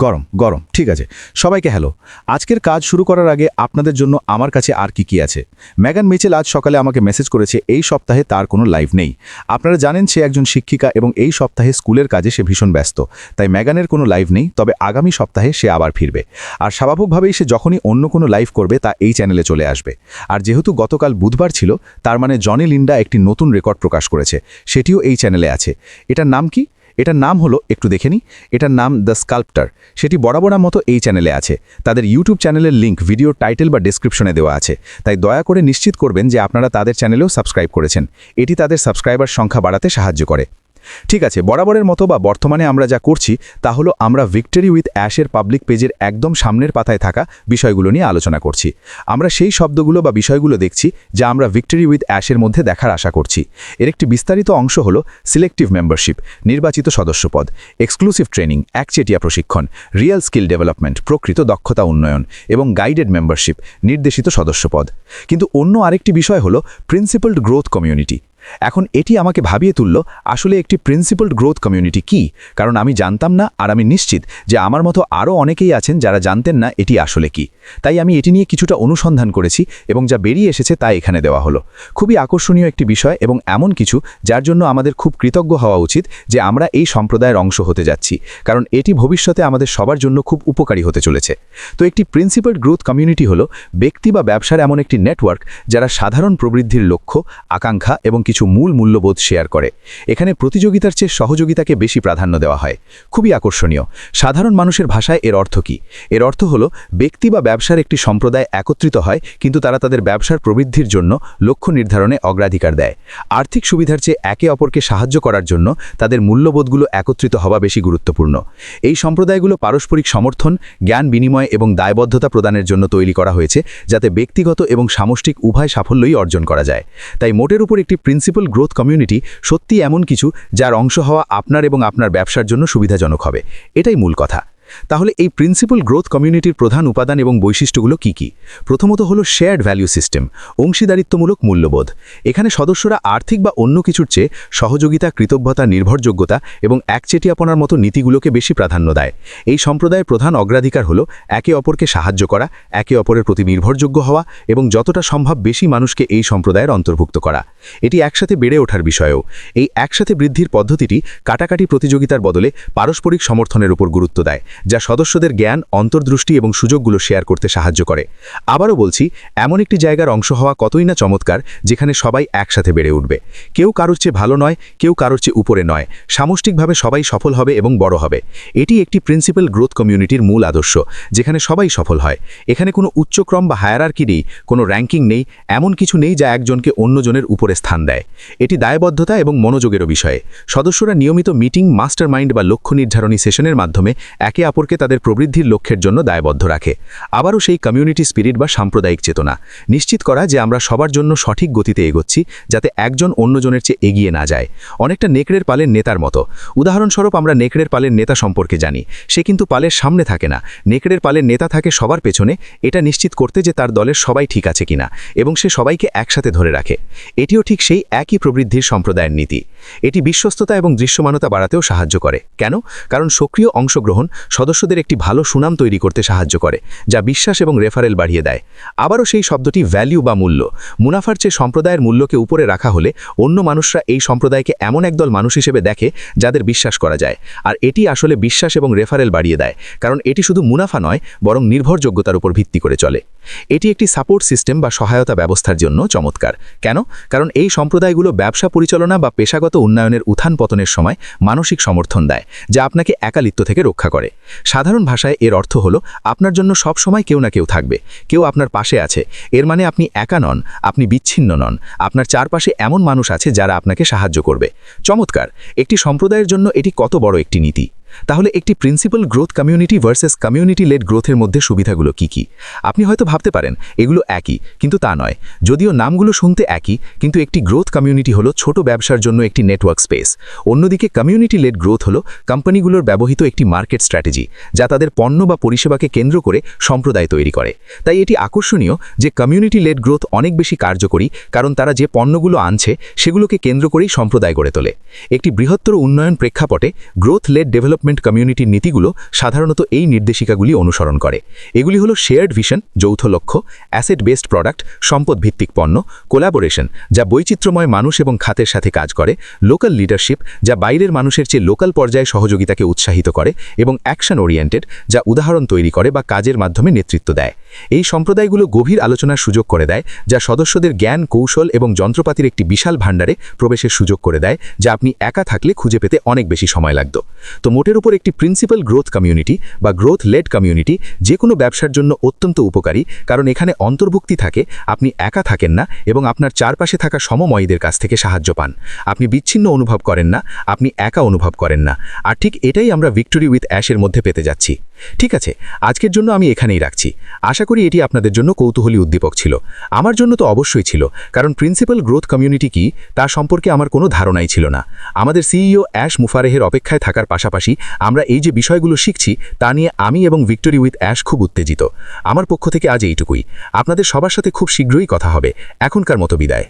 গরম গরম ঠিক আছে। সবাইকে হ্যালো। আজকের কাজ শুরু করার আগে আপনাদের জন্য আমার কাছে আর কি আছে। মেগান মিচেল আজ সকালে আমাকে মেসেজ করেছে এই সপ্তাহে তার কোনো লাইভ নেই। আপনারা জানেন সে একজন শিক্ষিকা এবং এই সপ্তাহে স্কুলের কাজে সে ভীষণ ব্যস্ত। তাই মেগানের কোনো লাইভ নেই, তবে আগামী সপ্তাহে সে আবার ফিরবে। আর স্বাভাবিকভাবেই সে যখনই অন্য কোনো লাইভ করবে তা এই চ্যানেলে চলে আসবে। আর যেহেতু গতকাল বুধবার ছিল, তার মানে জনি লিন্ডা একটি নতুন রেকর্ড প্রকাশ করেছে, সেটিও এই চ্যানেলে আছে। এটার নাম কি? এটার নাম হলো, একটু দেখে নিই, এটার নাম দ্য স্কাল্পটার। সেটি বরাবরের মতো এই চ্যানেলে আছে। তাদের ইউটিউব চ্যানেলের লিঙ্ক ভিডিও টাইটেল বা ডেসক্রিপশনে দেওয়া আছে। তাই দয়া করে নিশ্চিত করবেন যে আপনারা তাদের চ্যানেলেও সাবস্ক্রাইব করেছেন। এটি তাদের সাবস্ক্রাইবার সংখ্যা বাড়াতে সাহায্য করে। ঠিক আছে, বরাবরের মতো বা বর্তমানে আমরা যা করছি তা হলো আমরা ভিক্টরি উইথ অ্যাশের পাবলিক পেজের একদম সামনের পাতায় থাকা বিষয়গুলো নিয়ে আলোচনা করছি। আমরা সেই শব্দগুলো বা বিষয়গুলো দেখছি যা আমরা ভিক্টরি উইথ অ্যাশের মধ্যে দেখার আশা করছি। এর একটি বিস্তারিত অংশ হলো সিলেক্টিভ মেম্বারশিপ, নির্বাচিত সদস্যপদ, এক্সক্লুসিভ ট্রেনিং, একচেটিয়া প্রশিক্ষণ, রিয়েল স্কিল ডেভেলপমেন্ট, প্রকৃত দক্ষতা উন্নয়ন এবং গাইডেড মেম্বারশিপ, নির্দেশিত সদস্যপদ। কিন্তু অন্য আরেকটি বিষয় হলো প্রিন্সিপালড গ্রোথ কমিউনিটি। এখন এটি আমাকে ভাবিয়ে তুলল, আসলে একটি প্রিন্সিপালড গ্রোথ কমিউনিটি কি? কারণ আমি জানতাম না, আর আমি নিশ্চিত যে আমার মতো আরও অনেকেই আছেন যারা জানতেন না এটি আসলে কি। তাই আমি এটি নিয়ে কিছুটা অনুসন্ধান করেছি এবং যা বেরিয়ে এসেছে তা এখানে দেওয়া হলো। খুবই আকর্ষণীয় একটি বিষয় এবং এমন কিছু যার জন্য আমাদের খুব কৃতজ্ঞ হওয়া উচিত যে আমরা এই সম্প্রদায়ের অংশ হতে যাচ্ছি, কারণ এটি ভবিষ্যতে আমাদের সবার জন্য খুব উপকারী হতে চলেছে। তো একটি প্রিন্সিপালড গ্রোথ কমিউনিটি হলো ব্যক্তি বা ব্যবসার এমন একটি নেটওয়ার্ক যারা সাধারণ প্রবৃদ্ধির লক্ষ্য, আকাঙ্ক্ষা এবং কিছু মূল মূল্যবোধ শেয়ার করে। এখানে প্রতিযোগিতার চেয়ে সহযোগিতাকে বেশি প্রাধান্য দেওয়া হয়। খুবই আকর্ষণীয়। সাধারণ মানুষের ভাষায় এর অর্থ কি? এর অর্থ হলো ব্যক্তি বা ব্যবসার একটি সম্প্রদায় একত্রিত হয়, কিন্তু তারা তাদের ব্যবসার প্রবৃদ্ধির জন্য লক্ষ্য নির্ধারণে অগ্রাধিকার দেয়। আর্থিক সুবিধার চেয়ে একে অপরকে সাহায্য করার জন্য তাদের মূল্যবোধগুলো একত্রিত হওয়া বেশি গুরুত্বপূর্ণ। এই সম্প্রদায়গুলো পারস্পরিক সমর্থন, জ্ঞান বিনিময় এবং দায়বদ্ধতা প্রদানের জন্য তৈরি করা হয়েছে, যাতে ব্যক্তিগত এবং সামষ্টিক উভয় সাফল্যই অর্জন করা যায়। তাই মোটের উপর একটি প্রিন্সিপাল গ্রোথ কমিউনিটি সত্যি এমন কিছু যার অংশ হওয়া আপনার এবং আপনার ব্যবসার জন্য সুবিধাজনক হবে। এটাই মূল কথা। তাহলে এই প্রিন্সিপাল গ্রোথ কমিউনিটির প্রধান উপাদান এবং বৈশিষ্ট্যগুলো কি কি? প্রথমত হলো শেয়ার্ড ভ্যালু সিস্টেম, অংশীদারিত্বমূলক মূল্যবোধ। এখানে সদস্যরা আর্থিক বা অন্য কিছুর চেয়ে সহযোগিতা, কৃতজ্ঞতা, নির্ভরযোগ্যতা এবং একচেটিয়াপনার মতো নীতিগুলোকে বেশি প্রাধান্য দেয়। এই সম্প্রদায়ের প্রধান অগ্রাধিকার হলো একে অপরকে সাহায্য করা, একে অপরের প্রতি নির্ভরযোগ্য হওয়া এবং যতটা সম্ভব বেশি মানুষকে এই সম্প্রদায়ের অন্তর্ভুক্ত করা। এটি একসাথে বেড়ে ওঠার বিষয়েও। এই একসাথে বৃদ্ধির পদ্ধতিটি কাটাকাটি প্রতিযোগিতার বদলে পারস্পরিক সমর্থনের উপর গুরুত্ব দেয়, যা সদস্যদের জ্ঞান, অন্তর্দৃষ্টি এবং সুযোগগুলো শেয়ার করতে সাহায্য করে। আবারও বলছি, এমন একটি জায়গার অংশ হওয়া কতই না চমৎকার, যেখানে সবাই একসাথে বেড়ে উঠবে। কেউ কারোর চেয়ে ভালো নয়, কেউ কারোর চেয়ে উপরে নয়। সামষ্টিকভাবে সবাই সফল হবে এবং বড় হবে। এটি একটি প্রিন্সিপাল গ্রোথ কমিউনিটির মূল আদর্শ, যেখানে সবাই সফল হয়। এখানে কোনো উচ্চক্রম বা হায়ারার্কি নেই, কোনো র্যাঙ্কিং নেই, এমন কিছু নেই যা একজনকে অন্যজনের উপরে স্থান দেয়। এটি দায়বদ্ধতা এবং মনোযোগেরও বিষয়ে। সদস্যরা নিয়মিত মিটিং, মাস্টারমাইন্ড বা লক্ষ্য নির্ধারণী সেশনের মাধ্যমে একে অপরকে তাদের প্রবৃদ্ধির লক্ষ্যের জন্য দায়বদ্ধ রাখে। আবারও সেই কমিউনিটি স্পিরিট বা সাম্প্রদায়িক চেতনা নিশ্চিত করা যে আমরা সবার জন্য সঠিক গতিতে এগোচ্ছি, যাতে একজন অন্যজনের চেয়ে এগিয়ে না যায়। অনেকটা নেকড়ের পালের নেতার মতো। উদাহরণস্বরূপ, আমরা নেকড়ের পালের নেতা সম্পর্কে জানি। সে কিন্তু পালের সামনে থাকে না। নেকড়ের পালের নেতা থাকে সবার পেছনে, এটা নিশ্চিত করতে যে তার দলের সবাই ঠিক আছে কিনা এবং সে সবাইকে একসাথে ধরে রাখে। এটিও ঠিক সেই একই প্রবৃদ্ধির সম্প্রদায়ের নীতি। এটি বিশ্বস্ততা এবং দৃশ্যমানতা বাড়াতেও সাহায্য করে। কেন? কারণ সক্রিয় অংশগ্রহণ সদস্যদের একটি ভালো সুনাম তৈরি করতে সাহায্য করে, যা বিশ্বাস এবং রেফারেল বাড়িয়ে দেয়। আবারও সেই শব্দটি ভ্যালু বা মূল্য। মুনাফার চেয়ে সম্প্রদায়ের মূল্যকে উপরে রাখা হলে অন্য মানুষরা এই সম্প্রদায়কে এমন একদল মানুষ হিসেবে দেখে যাদের বিশ্বাস করা যায়। আর এটি আসলে বিশ্বাস এবং রেফারেল বাড়িয়ে দেয়, কারণ এটি শুধু মুনাফা নয়, বরং নির্ভরযোগ্যতার উপর ভিত্তি করে চলে। এটি একটি সাপোর্ট সিস্টেম বা সহায়তা ব্যবস্থার জন্য চমৎকার। কেন? কারণ এই সম্প্রদায়গুলো ব্যবসা পরিচালনা বা পেশাগত উন্নয়নের উত্থান পতনের সময় মানসিক সমর্থন দেয়, যা আপনাকে একালিত্ব থেকে রক্ষা করে। সাধারণ ভাষায় এর অর্থ হলো আপনার জন্য সব সময় কেউ না কেউ থাকবে, কেউ আপনার পাশে আছে। এর মানে আপনি একা নন, আপনি বিচ্ছিন্ন নন। আপনার চারপাশে এমন মানুষ আছে যারা আপনাকে সাহায্য করবে। চমৎকার! একটি সম্প্রদায়ের জন্য এটি কত বড় একটি নীতি। তাহলে একটি principal growth community versus community led গ্রোথের মধ্যে সুবিধাগুলো কি কি? আপনি হয়তো ভাবতে পারেন এগুলো একই, কিন্তু তা নয়। যদিও নামগুলো শুনতে একই, কিন্তু একটি গ্রোথ কমিউনিটি হলো ছোট ব্যবসার জন্য একটি নেটওয়ার্ক স্পেস। অন্যদিকে কমিউনিটি লেড গ্রোথ হলো কোম্পানিগুলোর ব্যবহৃত একটি মার্কেট স্ট্র্যাটেজি, যা তাদের পণ্য বা পরিষেবাকে কেন্দ্র করে সম্প্রদায় তৈরি করে। তাই এটি আকর্ষণীয় যে কমিউনিটি লেড গ্রোথ অনেক বেশি কার্যকরী, কারণ তারা যে পণ্যগুলো আনছে সেগুলোকে কেন্দ্র করেই সম্প্রদায় গড়ে তোলে। একটি বৃহত্তর উন্নয়ন প্রেক্ষাপটে গ্রোথ লেড ডেভেলপমেন্ট ডেভেলপমেন্ট কমিউনিটির নীতিগুলো সাধারণত এই নির্দেশিকাগুলি অনুসরণ করে। এগুলি হলো শেয়ার্ড ভিশন, যৌথ লক্ষ্য, অ্যাসেট বেসড প্রোডাক্ট, সম্পদ ভিত্তিক পণ্য, কোলাবোরেশন যা বৈচিত্র্যময় মানুষ এবং খাতের সাথে কাজ করে, লোকাল লিডারশিপ যা বাইরের মানুষের চেয়ে লোকাল পর্যায়ে সহযোগিতাকে উৎসাহিত করে, এবং অ্যাকশন ওরিয়েন্টেড যা উদাহরণ তৈরি করে বা কাজের মাধ্যমে নেতৃত্ব দেয়। এই সম্প্রদায়গুলো গভীর আলোচনার সুযোগ করে দেয়, যা সদস্যদের জ্ঞান, কৌশল এবং যন্ত্রপাতির একটি বিশাল ভাণ্ডারে প্রবেশের সুযোগ করে দেয়, যা আপনি একা থাকলে খুঁজে পেতে অনেক বেশি সময় লাগত। তো মোটের উপর একটি প্রিন্সিপাল গ্রোথ কমিউনিটি বা গ্রোথ লেড কমিউনিটি যে কোনো ব্যবসার জন্য অত্যন্ত উপকারী, কারণ এখানে অন্তর্ভুক্তি থাকে, আপনি একা থাকেন না এবং আপনার চারপাশে থাকা সমময়ীদের কাছ থেকে সাহায্য পান। আপনি বিচ্ছিন্ন অনুভব করেন না, আপনি একা অনুভব করেন না। আর ঠিক এটাই আমরা ভিক্টোরি উইথ অ্যাশের মধ্যে পেতে যাচ্ছি। ঠিক আছে, আজকের জন্য আমি এখানেই রাখছি। আশা করি এটি আপনাদের জন্য কৌতূহলী উদ্দীপক ছিল। আমার জন্য তো অবশ্যই ছিল, কারণ প্রিন্সিপাল গ্রোথ কমিউনিটি কি তা সম্পর্কে আমার কোনো ধারণাই ছিল না। আমাদের সিইও অ্যাশ মুফারেহের অপেক্ষায় থাকার পাশাপাশি আমরা এই যে বিষয়গুলো শিখছি তা নিয়ে আমি এবং ভিক্টোরি উইথ অ্যাশ খুব উত্তেজিত। আমার পক্ষ থেকে আজ এইটুকুই। আপনাদের সবার সাথে খুব শীঘ্রই কথা হবে। এখনকার মতো বিদায়।